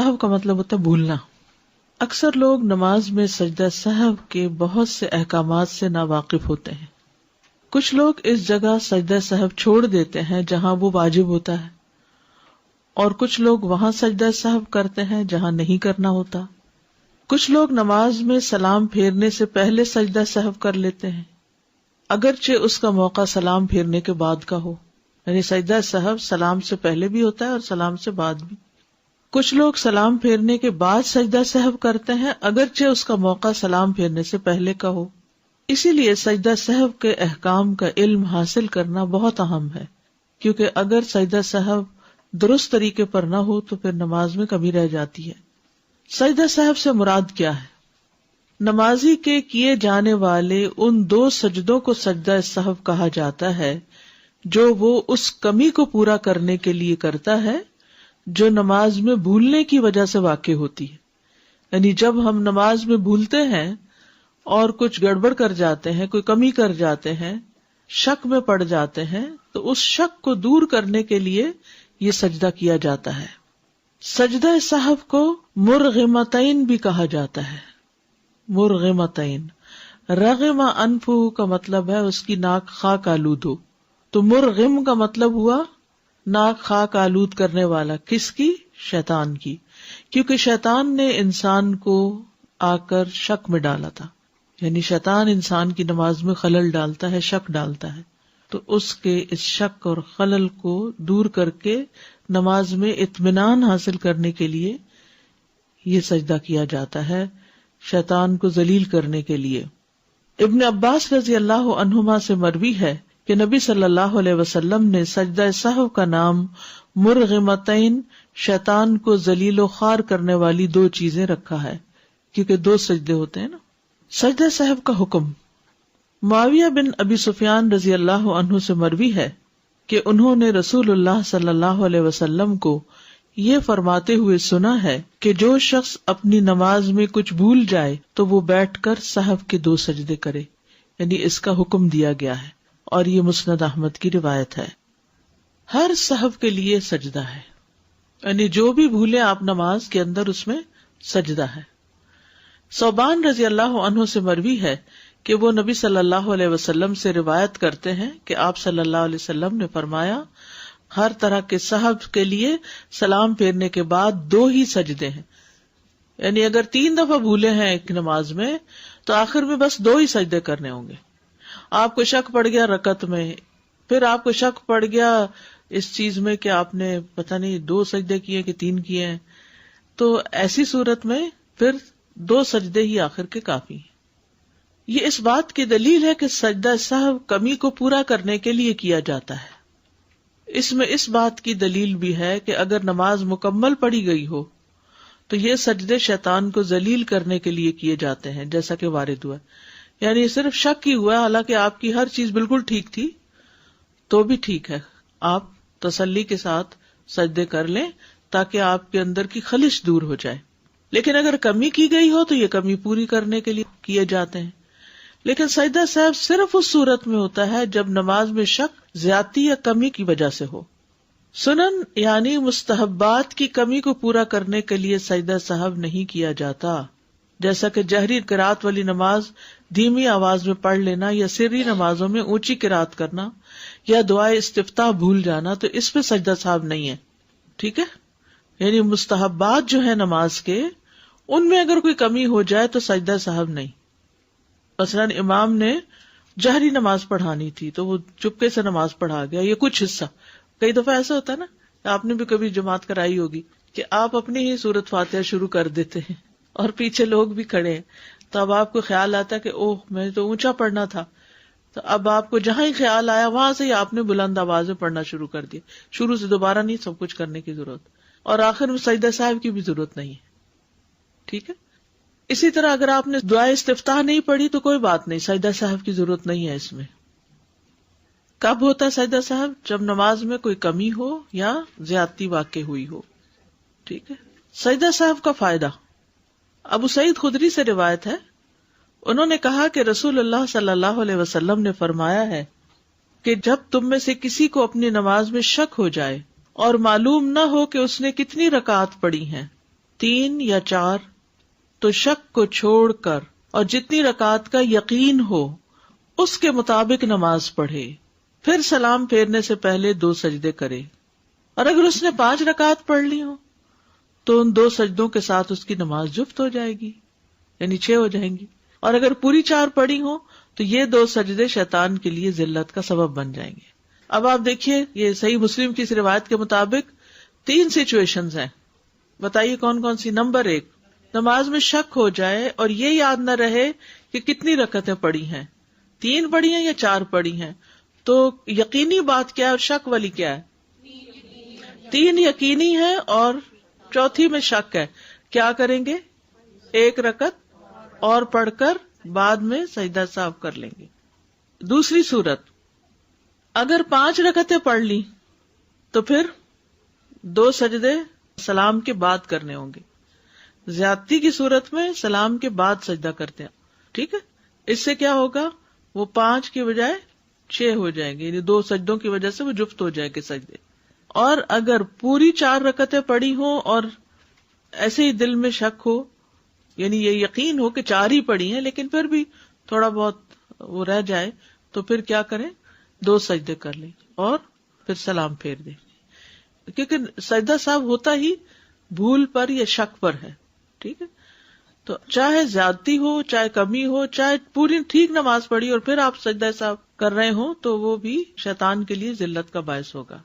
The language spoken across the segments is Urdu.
سہو کا مطلب ہوتا ہے بھولنا. اکثر لوگ نماز میں سجدہ سہو کے بہت سے احکامات سے ناواقف ہوتے ہیں. کچھ لوگ اس جگہ سجدہ سہو چھوڑ دیتے ہیں جہاں وہ واجب ہوتا ہے، اور کچھ لوگ وہاں سجدہ سہو کرتے ہیں جہاں نہیں کرنا ہوتا. کچھ لوگ نماز میں سلام پھیرنے سے پہلے سجدہ سہو کر لیتے ہیں، اگرچہ اس کا موقع سلام پھیرنے کے بعد کا ہو. یعنی سجدہ سہو سلام سے پہلے بھی ہوتا ہے اور سلام سے بعد بھی. کچھ لوگ سلام پھیرنے کے بعد سجدہ سہو کرتے ہیں، اگرچہ اس کا موقع سلام پھیرنے سے پہلے کا ہو. اسی لیے سجدہ سہو کے احکام کا علم حاصل کرنا بہت اہم ہے، کیونکہ اگر سجدہ سہو درست طریقے پر نہ ہو تو پھر نماز میں کمی رہ جاتی ہے. سجدہ سہو سے مراد کیا ہے؟ نمازی کے کیے جانے والے ان 2 سجدوں کو سجدہ سہو کہا جاتا ہے جو وہ اس کمی کو پورا کرنے کے لیے کرتا ہے جو نماز میں بھولنے کی وجہ سے واقع ہوتی ہے. یعنی جب ہم نماز میں بھولتے ہیں اور کچھ گڑبڑ کر جاتے ہیں، کوئی کمی کر جاتے ہیں، شک میں پڑ جاتے ہیں، تو اس شک کو دور کرنے کے لیے یہ سجدہ کیا جاتا ہے. سجدہ سہو کو مرغمتین بھی کہا جاتا ہے. مرغمتین، رغم انفہ کا مطلب ہے اس کی ناک خاک آلود ہو، تو مرغم کا مطلب ہوا ناک خاک آلود کرنے والا. کس کی؟ شیطان کی، کیونکہ شیطان نے انسان کو آ کر شک میں ڈالا تھا. یعنی شیطان انسان کی نماز میں خلل ڈالتا ہے، شک ڈالتا ہے، تو اس کے اس شک اور خلل کو دور کر کے نماز میں اطمینان حاصل کرنے کے لیے یہ سجدہ کیا جاتا ہے، شیطان کو ذلیل کرنے کے لیے. ابن عباس رضی اللہ عنہما سے مروی ہے کہ نبی صلی اللہ علیہ وسلم نے سجدہ سہو کا نام مرغمتین، شیطان کو ذلیل و خوار کرنے والی 2 چیزیں رکھا ہے، کیونکہ 2 سجدے ہوتے ہیں نا. سجدہ سہو کا حکم. معاویہ بن ابی سفیان رضی اللہ عنہ سے مروی ہے کہ انہوں نے رسول اللہ صلی اللہ علیہ وسلم کو یہ فرماتے ہوئے سنا ہے کہ جو شخص اپنی نماز میں کچھ بھول جائے تو وہ بیٹھ کر سہو کے 2 سجدے کرے. یعنی اس کا حکم دیا گیا ہے، اور یہ مسند احمد کی روایت ہے. ہر سہو کے لیے سجدہ ہے، یعنی جو بھی بھولے آپ نماز کے اندر اس میں سجدہ ہے. ثوبان رضی اللہ عنہ سے مروی ہے کہ وہ نبی صلی اللہ علیہ وسلم سے روایت کرتے ہیں کہ آپ صلی اللہ علیہ وسلم نے فرمایا، ہر طرح کے سہو کے لیے سلام پھیرنے کے بعد 2 ہی سجدے ہیں. یعنی اگر 3 دفعہ بھولے ہیں ایک نماز میں تو آخر میں بس 2 ہی سجدے کرنے ہوں گے. آپ کو شک پڑ گیا رکعت میں، پھر آپ کو شک پڑ گیا اس چیز میں کہ آپ نے پتہ نہیں 2 سجدے کیے کہ 3 کیے ہیں، تو ایسی صورت میں پھر 2 سجدے ہی آخر کے کافی ہیں. یہ اس بات کی دلیل ہے کہ سجدہ سہو کمی کو پورا کرنے کے لیے کیا جاتا ہے. اس میں اس بات کی دلیل بھی ہے کہ اگر نماز مکمل پڑھی گئی ہو تو یہ سجدے شیطان کو ذلیل کرنے کے لیے کیے جاتے ہیں، جیسا کہ وارد ہوا. یعنی صرف شک ہی ہوا، حالانکہ آپ کی ہر چیز بالکل ٹھیک تھی تو بھی ٹھیک ہے، آپ تسلی کے ساتھ سجدے کر لیں تاکہ آپ کے اندر کی خلش دور ہو جائے. لیکن اگر کمی کی گئی ہو تو یہ کمی پوری کرنے کے لیے کیے جاتے ہیں. لیکن سجدہ سہو صرف اس صورت میں ہوتا ہے جب نماز میں شک، زیادتی یا کمی کی وجہ سے ہو. سنن یعنی مستحبات کی کمی کو پورا کرنے کے لیے سجدہ سہو نہیں کیا جاتا، جیسا کہ جہری قرات والی نماز دھیمی آواز میں پڑھ لینا یا سری نمازوں میں اونچی قرات کرنا یا دعائے استفتاح بھول جانا، تو اس پہ سجدہ سہو نہیں ہے. ٹھیک ہے، یعنی مستحبات جو ہے نماز کے، ان میں اگر کوئی کمی ہو جائے تو سجدہ سہو نہیں. مثلاً امام نے جہری نماز پڑھانی تھی تو وہ چپکے سے نماز پڑھا گیا، یہ کچھ حصہ. کئی دفعہ ایسا ہوتا ہے نا، آپ نے بھی کبھی جماعت کرائی ہوگی کہ آپ اپنی ہی سورت فاتحہ شروع کر دیتے ہیں اور پیچھے لوگ بھی کھڑے ہیں، تو اب آپ کو خیال آتا ہے کہ اوہ میں تو اونچا پڑھنا تھا، تو اب آپ کو جہاں ہی خیال آیا وہاں سے ہی آپ نے بلند آواز میں پڑھنا شروع کر دیا. شروع سے دوبارہ نہیں سب کچھ کرنے کی ضرورت، اور آخر میں سجدہ سہو کی بھی ضرورت نہیں ہے. ٹھیک ہے. اسی طرح اگر آپ نے دعائے استفتاح نہیں پڑھی تو کوئی بات نہیں، سجدہ سہو کی ضرورت نہیں ہے اس میں. کب ہوتا ہے سجدہ سہو؟ جب نماز میں کوئی کمی ہو یا زیادتی واقع ہوئی ہو. ٹھیک ہے. سجدہ سہو کا فائدہ. ابو سعید خدری سے روایت ہے، انہوں نے کہا کہ رسول اللہ صلی اللہ علیہ وسلم نے فرمایا ہے کہ جب تم میں سے کسی کو اپنی نماز میں شک ہو جائے اور معلوم نہ ہو کہ اس نے کتنی رکعات پڑھی ہیں 3 یا 4 تو شک کو چھوڑ کر اور جتنی رکعت کا یقین ہو اس کے مطابق نماز پڑھے، پھر سلام پھیرنے سے پہلے 2 سجدے کرے، اور اگر اس نے 5 رکعت پڑھ لی ہو تو ان 2 سجدوں کے ساتھ اس کی نماز جفت ہو جائے گی، یعنی 6 ہو جائیں گی، اور اگر پوری 4 پڑھی ہو تو یہ 2 سجدے شیطان کے لیے ذلت کا سبب بن جائیں گے۔ اب آپ دیکھیے، یہ صحیح مسلم کی اس روایت کے مطابق 3 سچویشنز ہیں، بتائیے کون کون سی۔ نمبر 1، نماز میں شک ہو جائے اور یہ یاد نہ رہے کہ کتنی رکعتیں پڑھی ہیں، 3 پڑھی ہیں یا 4 پڑھی ہیں، تو یقینی بات کیا ہے اور شک والی کیا ہے؟ 3 یقینی ہے اور چوتھی میں شک ہے، کیا کریں گے؟ 1 رکعت اور پڑھ کر بعد میں سجدہ سہو کر لیں گے۔ دوسری صورت، اگر 5 رکعتیں پڑھ لی تو پھر 2 سجدے سلام کے بعد کرنے ہوں گے۔ زیادتی کی صورت میں سلام کے بعد سجدہ کرتے ہیں، ٹھیک ہے؟ اس سے کیا ہوگا؟ وہ 5 کی بجائے 6 ہو جائیں گے، یعنی 2 سجدوں کی وجہ سے وہ جفت ہو جائیں گے سجدے۔ اور اگر پوری 4 رکعتیں پڑھی ہوں اور ایسے ہی دل میں شک ہو، یعنی یہ یقین ہو کہ 4 ہی پڑھی ہیں لیکن پھر بھی تھوڑا بہت وہ رہ جائے، تو پھر کیا کریں؟ 2 سجدے کر لیں اور پھر سلام پھیر دیں، کیونکہ سجدہ صاحب ہوتا ہی بھول پر یا شک پر ہے، ٹھیک ہے؟ تو چاہے زیادتی ہو، چاہے کمی ہو، چاہے پوری ٹھیک نماز پڑھی اور پھر آپ سجدہ صاحب کر رہے ہوں تو وہ بھی شیطان کے لیے ذلت کا باعث ہوگا۔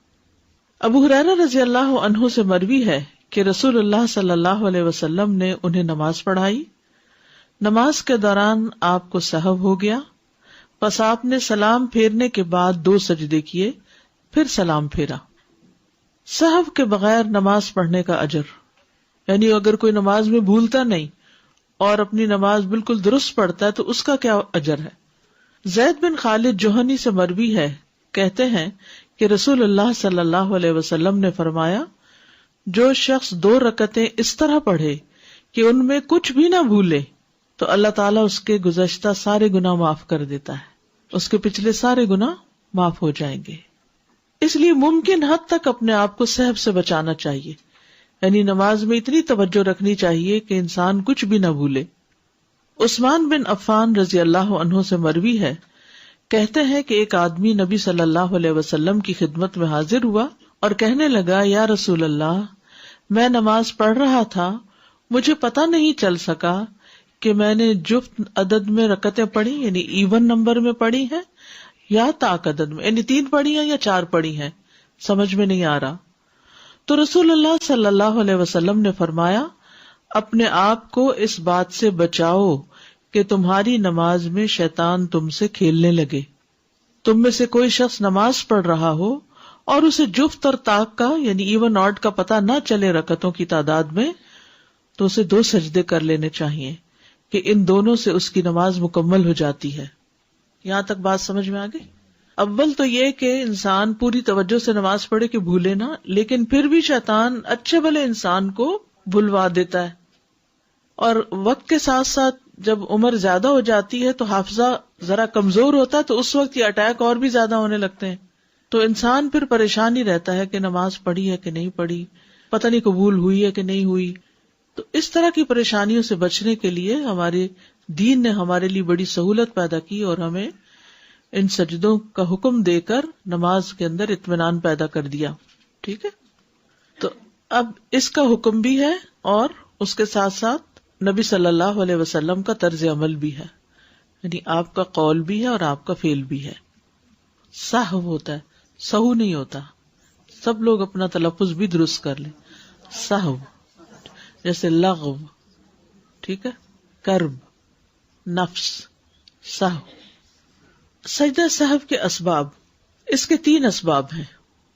ابو ہریرہ رضی اللہ عنہ سے مروی ہے کہ رسول اللہ صلی اللہ علیہ وسلم نے انہیں نماز پڑھائی، نماز کے دوران آپ کو سہو ہو گیا، پس آپ نے سلام پھیرنے کے بعد 2 سجدے کیے، پھر سلام پھیرا۔ سہو کے بغیر نماز پڑھنے کا اجر، یعنی اگر کوئی نماز میں بھولتا نہیں اور اپنی نماز بالکل درست پڑھتا ہے تو اس کا کیا اجر ہے؟ زید بن خالد جوہنی سے مروی ہے، کہتے ہیں کہ رسول اللہ صلی اللہ علیہ وسلم نے فرمایا، جو شخص 2 رکعتیں اس طرح پڑھے کہ ان میں کچھ بھی نہ بھولے تو اللہ تعالیٰ اس کے گزشتہ سارے گناہ معاف کر دیتا ہے، اس کے پچھلے سارے گناہ معاف ہو جائیں گے۔ اس لیے ممکن حد تک اپنے آپ کو سہو سے بچانا چاہیے، یعنی نماز میں اتنی توجہ رکھنی چاہیے کہ انسان کچھ بھی نہ بھولے۔ عثمان بن عفان رضی اللہ عنہ سے مروی ہے، کہتے ہیں کہ ایک آدمی نبی صلی اللہ علیہ وسلم کی خدمت میں حاضر ہوا اور کہنے لگا، یا رسول اللہ، میں نماز پڑھ رہا تھا، مجھے پتہ نہیں چل سکا کہ میں نے جفت عدد میں رکعتیں پڑھی، یعنی ایون نمبر میں پڑھی ہیں یا طاق عدد میں، یعنی 3 پڑھی ہیں یا 4 پڑھی ہیں، سمجھ میں نہیں آ رہا۔ تو رسول اللہ صلی اللہ علیہ وسلم نے فرمایا، اپنے آپ کو اس بات سے بچاؤ کہ تمہاری نماز میں شیطان تم سے کھیلنے لگے۔ تم میں سے کوئی شخص نماز پڑھ رہا ہو اور اسے جفت اور طاق کا یعنی ایون آڈ کا پتہ نہ چلے رکعتوں کی تعداد میں، تو اسے 2 سجدے کر لینے چاہیے کہ ان دونوں سے اس کی نماز مکمل ہو جاتی ہے۔ یہاں تک بات سمجھ میں آ گئی؟ اول تو یہ کہ انسان پوری توجہ سے نماز پڑھے کہ بھولے نہ، لیکن پھر بھی شیطان اچھے بھلے انسان کو بھلوا دیتا ہے، اور وقت کے ساتھ ساتھ جب عمر زیادہ ہو جاتی ہے تو حافظہ ذرا کمزور ہوتا ہے، تو اس وقت یہ اٹیک اور بھی زیادہ ہونے لگتے ہیں، تو انسان پھر پریشان ہی رہتا ہے کہ نماز پڑھی ہے کہ نہیں پڑھی، پتہ نہیں قبول ہوئی ہے کہ نہیں ہوئی۔ تو اس طرح کی پریشانیوں سے بچنے کے لیے ہمارے دین نے ہمارے لیے بڑی سہولت پیدا کی اور ہمیں ان سجدوں کا حکم دے کر نماز کے اندر اطمینان پیدا کر دیا، ٹھیک ہے؟ تو اب اس کا حکم بھی ہے اور اس کے ساتھ ساتھ نبی صلی اللہ علیہ وسلم کا طرز عمل بھی ہے، یعنی آپ کا قول بھی ہے اور آپ کا فعل بھی ہے۔ سہو ہوتا ہے، سہو نہیں ہوتا، سب لوگ اپنا تلفظ بھی درست کر لیں۔ سہو جیسے لغو، ٹھیک ہے، کرب، نفس، سہو۔ سجدہ سہو کے اسباب، اس کے 3 اسباب ہیں۔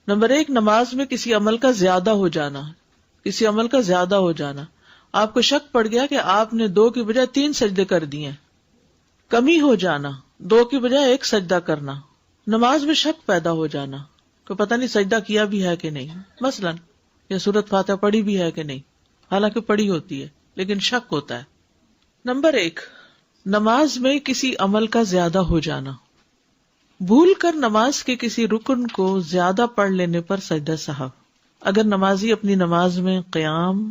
نمبر 1، نماز میں کسی عمل کا زیادہ ہو جانا، کسی عمل کا زیادہ ہو جانا۔ آپ کو شک پڑ گیا کہ آپ نے 2 کی بجائے 3 سجدے کر دیے۔ کمی ہو جانا، 2 کی بجائے 1 سجدہ کرنا۔ نماز میں شک پیدا ہو جانا کہ پتہ نہیں سجدہ کیا بھی ہے کہ نہیں، مثلا یا سورۃ فاتحہ پڑھی بھی ہے کہ نہیں، حالانکہ پڑھی ہوتی ہے لیکن شک ہوتا ہے۔ نمبر 1، نماز میں کسی عمل کا زیادہ ہو جانا، بھول کر نماز کے کسی رکن کو زیادہ پڑھ لینے پر سجدہ سہو۔ اگر نمازی اپنی نماز میں قیام،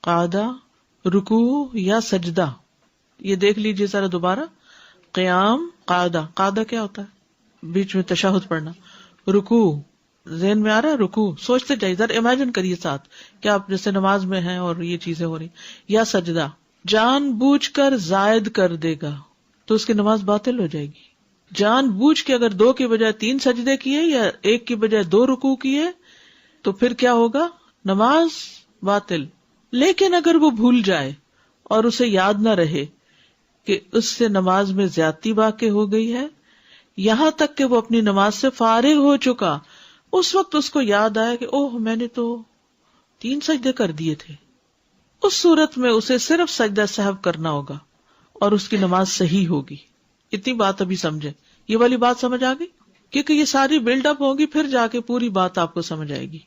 قعدہ، رکوع یا سجدہ. یہ دیکھ لیجیے ذرا دوبارہ. قیام، قعدہ. قعدہ کیا ہوتا ہے؟ بیچ میں تشہد پڑھنا. رکوع، ذہن میں آ رہا ہے رکوع؟ سوچتے جائیے ذرا، امیجن کریے ساتھ کہ آپ جیسے نماز میں ہیں اور یہ چیزیں ہو رہی. یا سجدہ، جان بوجھ کر زائد کر دے گا تو اس کی نماز باطل ہو جائے گی. جان بوجھ کے اگر 2 کی بجائے 3 سجدے کیے یا 1 کی بجائے 2 رکوع کیے تو پھر کیا ہوگا؟ نماز باطل. لیکن اگر وہ بھول جائے اور اسے یاد نہ رہے کہ اس سے نماز میں زیادتی واقع ہو گئی ہے، یہاں تک کہ وہ اپنی نماز سے فارغ ہو چکا، اس وقت اس کو یاد آیا کہ اوہ میں نے تو 3 سجدے کر دیے تھے، اس صورت میں اسے صرف سجدہ سہو کرنا ہوگا اور اس کی نماز صحیح ہوگی. اتنی بات ابھی سمجھے. یہ والی بات سمجھ آ گئی؟ کیونکہ یہ ساری بلڈ اپ ہوگی، پھر جا کے پوری بات آپ کو سمجھ آئے گی.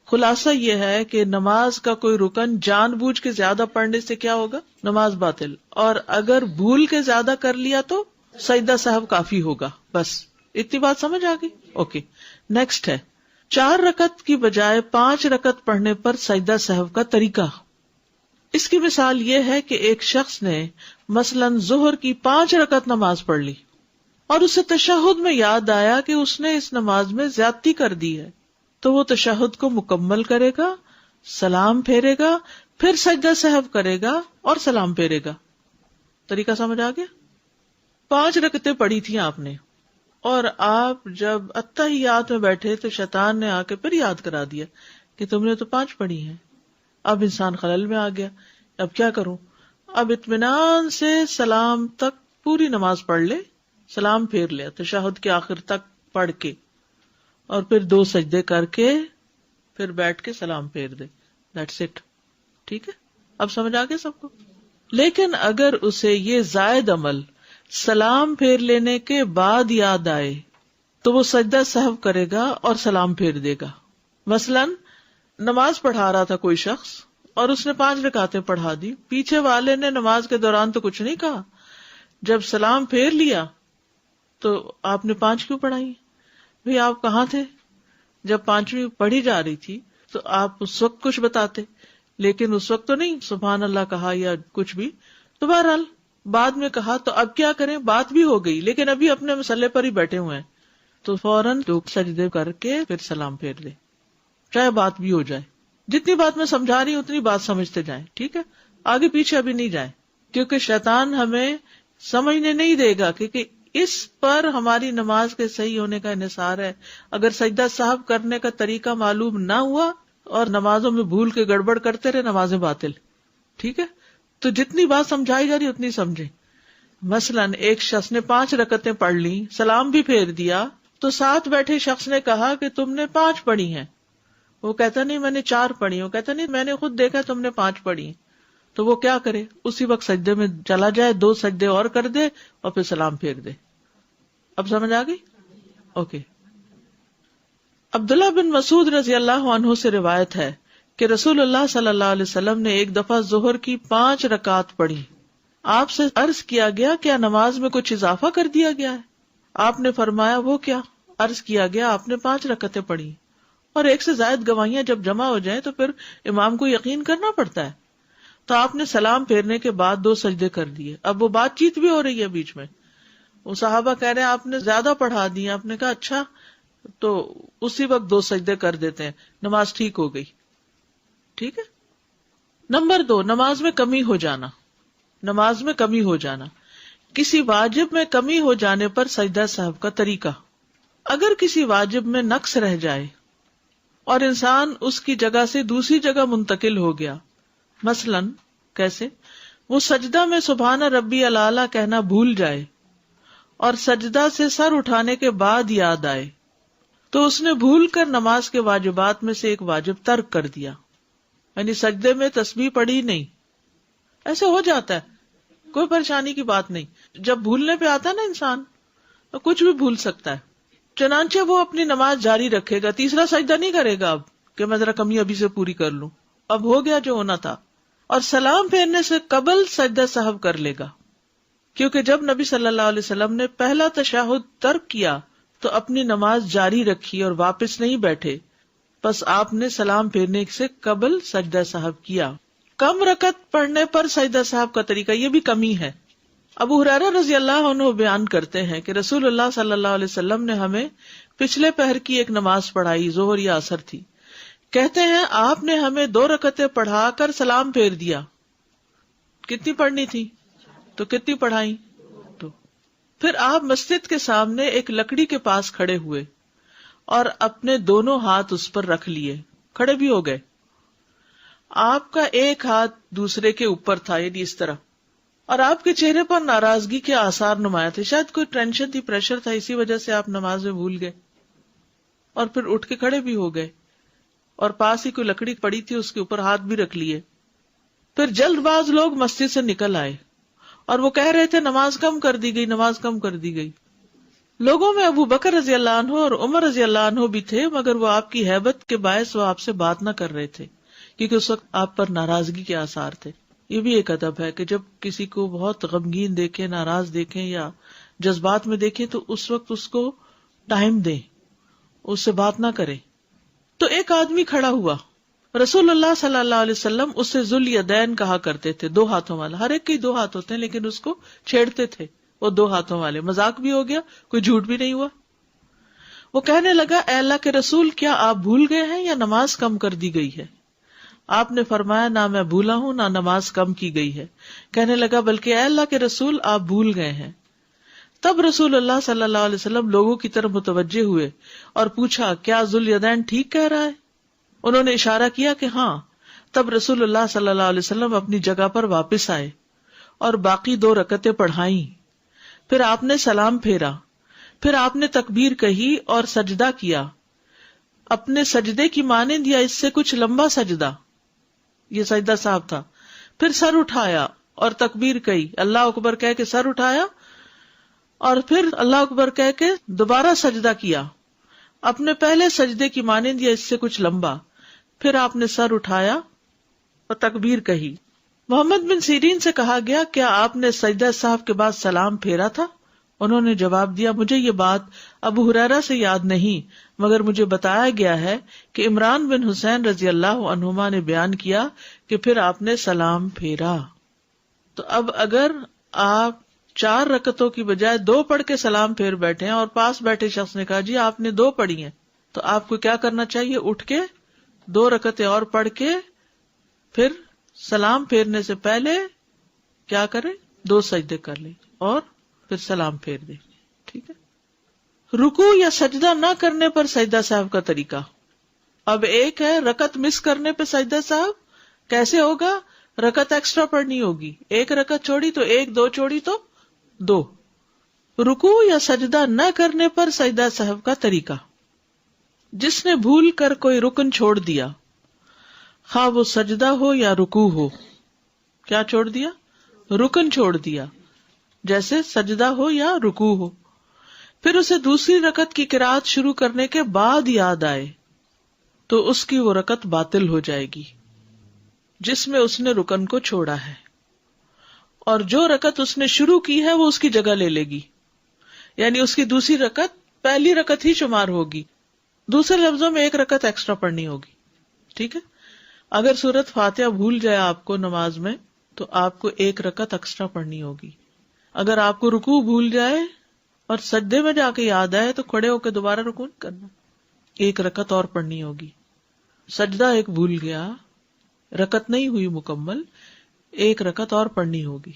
خلاصہ یہ ہے کہ نماز کا کوئی رکن جان بوجھ کے زیادہ پڑھنے سے کیا ہوگا؟ نماز باطل. اور اگر بھول کے زیادہ کر لیا تو سجدہ سہو کافی ہوگا. بس اتنی بات سمجھ آ گئی؟ اوکے. نیکسٹ ہے 4 رکعت کی بجائے 5 رکعت پڑھنے پر سجدہ سہو کا طریقہ. اس کی مثال یہ ہے کہ ایک شخص نے مثلاً ظہر کی 5 رکعت نماز پڑھ لی اور اسے تشہد میں یاد آیا کہ اس نے اس نماز میں زیادتی کر دی ہے، تو وہ تشہد کو مکمل کرے گا، سلام پھیرے گا، پھر سجدہ سہو کرے گا اور سلام پھیرے گا. طریقہ سمجھ آ گیا؟ 5 رکعتیں پڑھی تھیں آپ نے، اور آپ جب اتحیات میں بیٹھے تو شیطان نے آ کے پھر یاد کرا دیا کہ تم نے تو 5 پڑھی ہیں. اب انسان خلل میں آ گیا. اب کیا کروں؟ اب اطمینان سے سلام تک پوری نماز پڑھ لے، سلام پھیر لے تشہد کے آخر تک پڑھ کے، اور پھر 2 سجدے کر کے پھر بیٹھ کے سلام پھیر دے. That's it. ٹھیک ہے؟ اب سمجھ آ گیا سب کو؟ لیکن اگر اسے یہ زائد عمل سلام پھیر لینے کے بعد یاد آئے تو وہ سجدہ سہو کرے گا اور سلام پھیر دے گا. مثلاً نماز پڑھا رہا تھا کوئی شخص اور اس نے 5 رکعتیں پڑھا دی، پیچھے والے نے نماز کے دوران تو کچھ نہیں کہا، جب سلام پھیر لیا تو آپ نے 5 کیوں پڑھائی؟ بھئی آپ کہاں تھے جب 5ویں پڑھی جا رہی تھی؟ تو آپ اس وقت کچھ بتاتے، لیکن اس وقت تو نہیں سبحان اللہ کہا یا کچھ بھی. تو بہرحال بعد میں کہا تو اب کیا کریں؟ بات بھی ہو گئی لیکن ابھی اپنے مسئلے پر ہی بیٹھے ہوئے ہیں، تو فوراً 2 سجدے کر کے پھر سلام پھیر دے، چاہے بات بھی ہو جائے. جتنی بات میں سمجھا رہی ہوں اتنی بات سمجھتے جائیں. ٹھیک ہے؟ آگے پیچھے ابھی نہیں جائیں، کیونکہ شیطان ہمیں سمجھنے نہیں دے گا، کیونکہ اس پر ہماری نماز کے صحیح ہونے کا انحصار ہے. اگر سجدہ صاحب کرنے کا طریقہ معلوم نہ ہوا اور نمازوں میں بھول کے گڑبڑ کرتے رہے، نمازیں باطل. ٹھیک ہے؟ تو جتنی بات سمجھائی جا رہی اتنی سمجھیں. مثلاً ایک شخص نے 5 رکعتیں پڑھ لی، سلام بھی پھیر دیا، تو ساتھ بیٹھے شخص نے کہا کہ تم نے 5 پڑھی ہیں. وہ کہتا نہیں میں نے 4 پڑھی. وہ کہتا نہیں میں نے خود دیکھا تم نے 5 پڑھی. تو وہ کیا کرے؟ اسی وقت سجدے میں چلا جائے، 2 سجدے اور کر دے اور پھر سلام پھیر دے. اب سمجھ آ گئی؟ اوکے. عبداللہ بن مسعود رضی اللہ عنہ سے روایت ہے کہ رسول اللہ صلی اللہ علیہ وسلم نے ایک دفعہ ظہر کی 5 رکعت پڑھی. آپ سے عرض کیا گیا کیا نماز میں کچھ اضافہ کر دیا گیا ہے؟ آپ نے فرمایا وہ کیا؟ عرض کیا گیا آپ نے 5 رکعتیں پڑھی. اور 1 سے زائد گواہیاں جب جمع ہو جائیں تو پھر امام کو یقین کرنا پڑتا ہے. تو آپ نے سلام پھیرنے کے بعد 2 سجدے کر دیے. اب وہ بات چیت بھی ہو رہی ہے بیچ میں، وہ صحابہ کہہ رہے ہیں آپ نے زیادہ پڑھا دی. آپ نے کہا اچھا، تو اسی وقت 2 سجدے کر دیتے ہیں، نماز ٹھیک ہو گئی. ٹھیک ہے. نمبر 2، نماز میں کمی ہو جانا. نماز میں کمی ہو جانا، کسی واجب میں کمی ہو جانے پر سجدہ سہو کا طریقہ. اگر کسی واجب میں نقص رہ جائے اور انسان اس کی جگہ سے دوسری جگہ منتقل ہو گیا، مثلاً کیسے؟ وہ سجدہ میں سبحان ربی الاعلیٰ کہنا بھول جائے اور سجدہ سے سر اٹھانے کے بعد یاد آئے تو اس نے بھول کر نماز کے واجبات میں سے ایک واجب ترک کر دیا. یعنی سجدے میں تسبیح پڑھی نہیں. ایسے ہو جاتا ہے، کوئی پریشانی کی بات نہیں. جب بھولنے پہ آتا ہے نا انسان تو کچھ بھی بھول سکتا ہے. چنانچہ وہ اپنی نماز جاری رکھے گا، تیسرا سجدہ نہیں کرے گا اب کہ میں ذرا کمی ابھی سے پوری کر لوں، اب ہو گیا جو ہونا تھا. اور سلام پھیرنے سے قبل سجدہ سہو کر لے گا، کیونکہ جب نبی صلی اللہ علیہ وسلم نے پہلا تشہد ترک کیا تو اپنی نماز جاری رکھی اور واپس نہیں بیٹھے، بس آپ نے سلام پھیرنے سے قبل سجدہ سہو کیا. کم رکعت پڑھنے پر سجدہ صاحب کا طریقہ، یہ بھی کمی ہے۔ ابو ہریرہ رضی اللہ عنہ بیان کرتے ہیں کہ رسول اللہ صلی اللہ علیہ وسلم نے ہمیں پچھلے پہر کی ایک نماز پڑھائی، ظہر یا عصر تھی۔ کہتے ہیں آپ نے ہمیں 2 رکعتیں پڑھا کر سلام پھیر دیا۔ کتنی پڑھنی تھی؟ تو کتنی پڑھائی؟ تو پھر آپ مسجد کے سامنے ایک لکڑی کے پاس کھڑے ہوئے اور اپنے دونوں ہاتھ اس پر رکھ لیے، کھڑے بھی ہو گئے۔ آپ کا ایک ہاتھ دوسرے کے اوپر تھا، یعنی اس طرح، اور آپ کے چہرے پر ناراضگی کے آثار نمایاں تھے۔ شاید کوئی ٹینشن تھی، پریشر تھا، اسی وجہ سے آپ نماز میں بھول گئے اور پھر اٹھ کے کھڑے بھی ہو گئے، اور پاس ہی کوئی لکڑی پڑی تھی، اس کے اوپر ہاتھ بھی رکھ لیے۔ پھر جلد باز لوگ مسجد سے نکل آئے اور وہ کہہ رہے تھے نماز کم کر دی گئی، نماز کم کر دی گئی۔ لوگوں میں ابو بکر رضی اللہ عنہ اور عمر رضی اللہ عنہ بھی تھے، مگر وہ آپ کی ہیبت کے باعث وہ آپ سے بات نہ کر رہے تھے، کیونکہ اس وقت آپ پر ناراضگی کے آثار تھے۔ یہ بھی ایک ادب ہے کہ جب کسی کو بہت غمگین دیکھیں، ناراض دیکھیں یا جذبات میں دیکھیں تو اس وقت اس کو ٹائم دیں، اس سے بات نہ کریں۔ تو ایک آدمی کھڑا ہوا، رسول اللہ صلی اللہ علیہ وسلم اسے ذوالیدین کہا کرتے تھے، 2 ہاتھوں والا۔ ہر ایک کے 2 ہاتھ ہوتے ہیں، لیکن اس کو چھیڑتے تھے، وہ 2 ہاتھوں والے۔ مذاق بھی ہو گیا، کوئی جھوٹ بھی نہیں ہوا۔ وہ کہنے لگا اے اللہ کے رسول، کیا آپ بھول گئے ہیں یا نماز کم کر دی گئی ہے؟ آپ نے فرمایا نہ میں بھولا ہوں نہ نماز کم کی گئی ہے۔ کہنے لگا بلکہ اے اللہ کے رسول آپ بھول گئے ہیں۔ تب رسول اللہ صلی اللہ علیہ وسلم لوگوں کی طرف متوجہ ہوئے اور پوچھا کیا ذوالیدین ٹھیک کہہ رہا ہے؟ انہوں نے اشارہ کیا کہ ہاں۔ تب رسول اللہ صلی اللہ علیہ وسلم اپنی جگہ پر واپس آئے اور باقی 2 رکعتیں پڑھائیں۔ پھر آپ نے سلام پھیرا، پھر آپ نے تکبیر کہی اور سجدہ کیا، اپنے سجدے کی مانند یا اس سے کچھ لمبا سجدہ، یہ سجدہ صاحب تھا۔ پھر سر اٹھایا اور تکبیر کہی، اللہ اکبر کہہ کے سر اٹھایا اور پھر اللہ اکبر کہہ کے دوبارہ سجدہ کیا، اپنے پہلے سجدے کی مانند یا اس سے کچھ لمبا۔ پھر آپ نے سر اٹھایا اور تکبیر کہی۔ محمد بن سیرین سے کہا گیا کیا آپ نے سجدہ صاحب کے بعد سلام پھیرا تھا؟ انہوں نے جواب دیا مجھے یہ بات ابو ہریرہ سے یاد نہیں، مگر مجھے بتایا گیا ہے کہ عمران بن حسین رضی اللہ عنہما نے بیان کیا کہ پھر آپ نے سلام پھیرا۔ تو اب اگر آپ 4 رکعتوں کی بجائے 2 پڑھ کے سلام پھیر بیٹھے ہیں اور پاس بیٹھے شخص نے کہا جی آپ نے 2 پڑھی ہیں، تو آپ کو کیا کرنا چاہیے؟ اٹھ کے 2 رکعتیں اور پڑھ کے پھر سلام پھیرنے سے پہلے کیا کریں؟ 2 سجدے کر لیں اور پھر سلام پھیر دیں۔ ٹھیک ہے۔ رکوع یا سجدہ نہ کرنے پر سجدہ صاحب کا طریقہ۔ اب ایک ہے رکعت مس کرنے پہ سجدہ صاحب، کیسے ہوگا؟ رکعت ایکسٹرا پڑھنی ہوگی، 1 رکعت چھوڑی تو 1، 2 چھوڑی تو 2۔ رکوع یا سجدہ نہ کرنے پر سجدہ صاحب کا طریقہ۔ جس نے بھول کر کوئی رکن چھوڑ دیا، خواہ وہ سجدہ ہو یا رکوع ہو، کیا چھوڑ دیا؟ رکن چھوڑ دیا، جیسے سجدہ ہو یا رکوع ہو، پھر اسے دوسری رکعت کی قرات شروع کرنے کے بعد یاد آئے تو اس کی وہ رکعت باطل ہو جائے گی جس میں اس نے رکن کو چھوڑا ہے، اور جو رکعت اس نے شروع کی ہے وہ اس کی جگہ لے لے گی، یعنی اس کی دوسری رکعت پہلی رکعت ہی شمار ہوگی، دوسرے لفظوں میں 1 رکعت ایکسٹرا پڑھنی ہوگی۔ ٹھیک ہے۔ اگر سورۃ فاتحہ بھول جائے آپ کو نماز میں تو آپ کو 1 رکعت ایکسٹرا پڑھنی ہوگی۔ اگر آپ کو رکوع بھول جائے اور سجدے میں جا کے یاد آئے تو کھڑے ہو کے دوبارہ رکوع نہیں کرنا، 1 رکعت اور پڑھنی ہوگی۔ سجدہ ایک بھول گیا، رکعت نہیں ہوئی مکمل، 1 رکعت اور پڑھنی ہوگی۔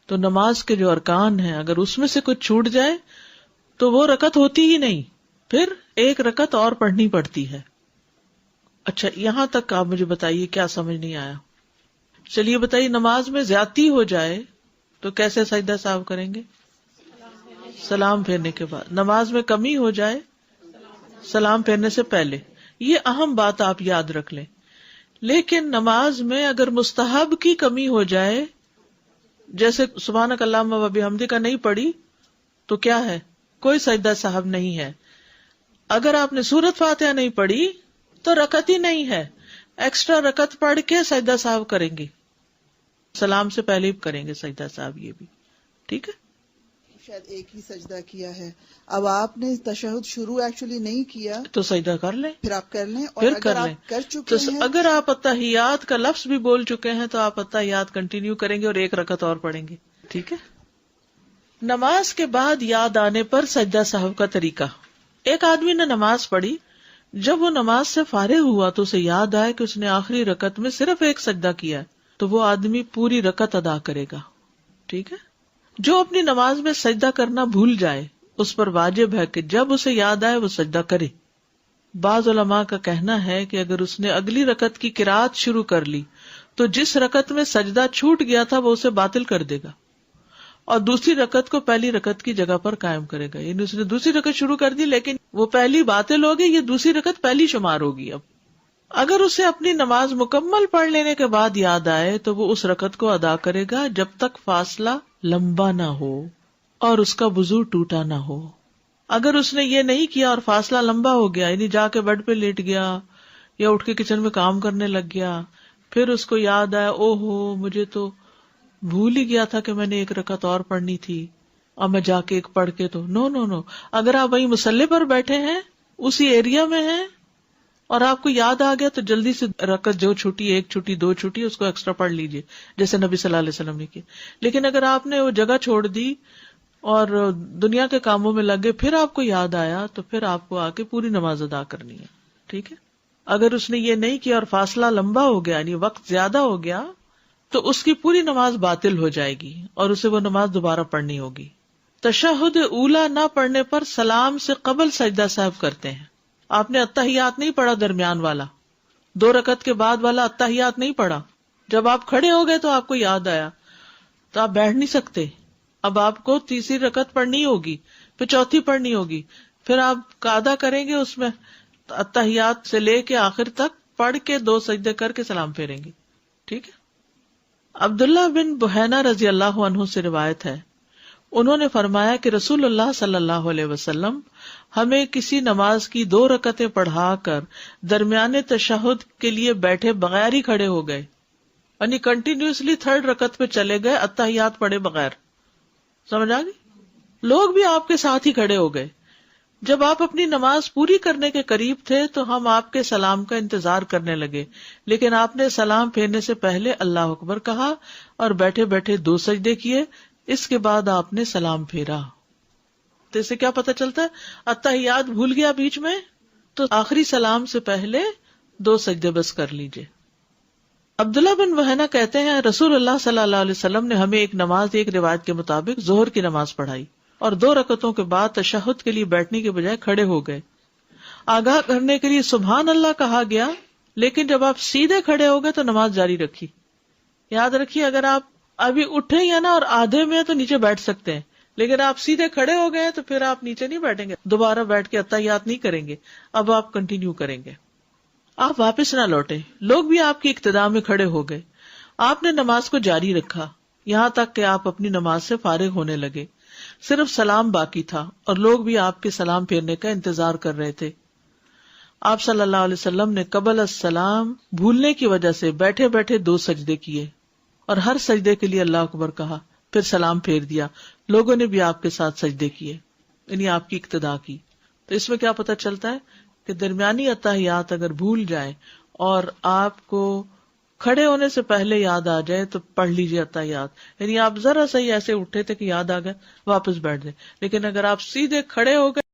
تو نماز کے جو ارکان ہیں اگر اس میں سے کچھ چھوٹ جائے تو وہ رکعت ہوتی ہی نہیں، پھر 1 رکعت اور پڑھنی پڑتی ہے۔ اچھا، یہاں تک آپ مجھے بتائیے کیا سمجھ نہیں آیا؟ چلیے بتائیے، نماز میں زیادتی ہو جائے تو کیسے سجدہ صاحب کریں گے؟ سلام پھیرنے کے بعد۔ نماز میں کمی ہو جائے سلام پھیرنے سے پہلے۔ یہ اہم بات آپ یاد رکھ لیں۔ لیکن نماز میں اگر مستحب کی کمی ہو جائے، جیسے سبحانک اللہم و بحمدک کا نہیں پڑھی تو کیا ہے؟ کوئی سجدہ صاحب نہیں ہے۔ اگر آپ نے سورۃ فاتحہ نہیں پڑھی تو رکعت ہی نہیں ہے، ایکسٹرا رکعت پڑھ کے سجدہ صاحب کریں گے، سلام سے پہلے ہی کریں گے سجدہ صاحب، یہ بھی ٹھیک ہے۔ شاید ایک ہی سجدہ کیا ہے، اب آپ نے تشہد شروع ایکچولی نہیں کیا تو سجدہ کر لیں، پھر آپ کر لیں، اور پھر اگر کر لیں آپ کر چکے تو ہیں اگر آپ اتحیات کا لفظ بھی بول چکے ہیں تو آپ اتحیات کنٹینیو کریں گے اور ایک رکعت اور پڑھیں گے. ٹھیک ہے. نماز کے بعد یاد آنے پر سجدہ سہو کا طریقہ. ایک آدمی نے نماز پڑھی، جب وہ نماز سے فارغ ہوا تو اسے یاد آیا کہ اس نے آخری رکعت میں صرف ایک سجدہ کیا ہے، تو وہ آدمی پوری رکعت ادا کرے گا. ٹھیک ہے. جو اپنی نماز میں سجدہ کرنا بھول جائے اس پر واجب ہے کہ جب اسے یاد آئے وہ سجدہ کرے. بعض علماء کا کہنا ہے کہ اگر اس نے اگلی رکعت کی قرات شروع کر لی تو جس رکعت میں سجدہ چھوٹ گیا تھا وہ اسے باطل کر دے گا اور دوسری رکعت کو پہلی رکعت کی جگہ پر قائم کرے گا. یعنی اس نے دوسری رکعت شروع کر دی لیکن وہ پہلی باطل ہوگی، یہ دوسری رکعت پہلی شمار ہوگی. اب اگر اسے اپنی نماز مکمل پڑھ لینے کے بعد یاد آئے تو وہ اس رکعت کو ادا کرے گا جب تک فاصلہ لمبا نہ ہو اور اس کا وضو ٹوٹا نہ ہو. اگر اس نے یہ نہیں کیا اور فاصلہ لمبا ہو گیا، یعنی جا کے بیڈ پہ لیٹ گیا یا اٹھ کے کچن میں کام کرنے لگ گیا، پھر اس کو یاد آیا او ہو مجھے تو بھول ہی گیا تھا کہ میں نے ایک رکعت اور پڑھنی تھی، اب میں جا کے ایک پڑھ کے تو نو. اگر آپ وہیں مصلی پر بیٹھے ہیں، اسی ایریا میں ہیں اور آپ کو یاد آ گیا تو جلدی سے رکعت جو چھوٹی، ایک چھوٹی، دو چھوٹی، اس کو ایکسٹرا پڑھ لیجئے جیسے نبی صلی اللہ علیہ وسلم نے کیا. لیکن اگر آپ نے وہ جگہ چھوڑ دی اور دنیا کے کاموں میں لگے پھر آپ کو یاد آیا تو پھر آپ کو آ کے پوری نماز ادا کرنی ہے. ٹھیک ہے. اگر اس نے یہ نہیں کیا اور فاصلہ لمبا ہو گیا یعنی وقت زیادہ ہو گیا تو اس کی پوری نماز باطل ہو جائے گی اور اسے وہ نماز دوبارہ پڑھنی ہوگی. تشہد اولا نہ پڑھنے پر سلام سے قبل سجدہ سہو کرتے ہیں. آپ نے اتحیات نہیں پڑھا، درمیان والا 2 رکعت کے بعد والا اتحیات نہیں پڑھا، جب آپ کھڑے ہو گئے تو آپ کو یاد آیا تو آپ بیٹھ نہیں سکتے. اب آپ کو تیسری رکعت پڑھنی ہوگی، پھر چوتھی پڑھنی ہوگی، پھر آپ قاعدہ کریں گے اس میں اتحیات سے لے کے آخر تک پڑھ کے 2 سجدے کر کے سلام پھیریں گے. ٹھیک ہے. عبداللہ بن بحینہ رضی اللہ عنہ سے روایت ہے، انہوں نے فرمایا کہ رسول اللہ صلی اللہ علیہ وسلم ہمیں کسی نماز کی 2 رکعتیں پڑھا کر درمیانے تشہد کے لیے بیٹھے بغیر ہی کھڑے ہو گئے، یعنی کنٹینیوسلی 3rd رکعت پہ چلے گئے اتحیات پڑھے بغیر. سمجھ آ گئی؟ لوگ بھی آپ کے ساتھ ہی کھڑے ہو گئے. جب آپ اپنی نماز پوری کرنے کے قریب تھے تو ہم آپ کے سلام کا انتظار کرنے لگے، لیکن آپ نے سلام پھیرنے سے پہلے اللہ اکبر کہا اور بیٹھے بیٹھے 2 سجدے کیے، اس کے بعد آپ نے سلام پھیرا. تو اس سے کیا پتہ چلتا ہے؟ اتحیات بھول گیا بیچ میں تو آخری سلام سے پہلے 2 سجدے بس کر لیجئے. عبداللہ بن بحینہ کہتے ہیں رسول اللہ صلی اللہ علیہ وسلم نے ہمیں ایک نماز ایک روایت کے مطابق ظہر کی نماز پڑھائی اور 2 رکعتوں کے بعد تشہد کے لیے بیٹھنے کے بجائے کھڑے ہو گئے. آگاہ کرنے کے لیے سبحان اللہ کہا گیا، لیکن جب آپ سیدھے کھڑے ہو گئے تو نماز جاری رکھی. یاد رکھیے اگر آپ ابھی اٹھے یا نا اور آدھے میں تو نیچے بیٹھ سکتے ہیں، لیکن آپ سیدھے کھڑے ہو گئے تو پھر آپ نیچے نہیں بیٹھیں گے، دوبارہ بیٹھ کے اتحیات نہیں کریں گے، اب آپ کنٹینیو کریں گے. آپ واپس نہ لوٹے. لوگ بھی آپ کی اقتداء میں کھڑے ہو گئے. آپ نے نماز کو جاری رکھا یہاں تک کہ آپ اپنی نماز سے فارغ ہونے لگے. صرف سلام باقی تھا اور لوگ بھی آپ کے سلام پھیرنے کا انتظار کر رہے تھے. آپ صلی اللہ علیہ وسلم نے قبل السلام بھولنے کی وجہ سے بیٹھے بیٹھے 2 سجدے کیے اور ہر سجدے کے لیے اللہ اکبر کہا، پھر سلام پھیر دیا. لوگوں نے بھی آپ کے ساتھ سجدے کیے، یعنی آپ کی اقتداء کی. تو اس میں کیا پتہ چلتا ہے کہ درمیانی اتحیات اگر بھول جائیں اور آپ کو کھڑے ہونے سے پہلے یاد آ جائے تو پڑھ لیجیے اتحیات. یعنی آپ ذرا سا ہی ایسے اٹھے تھے کہ یاد آ گیا واپس بیٹھ جائیں، لیکن اگر آپ سیدھے کھڑے ہو گئے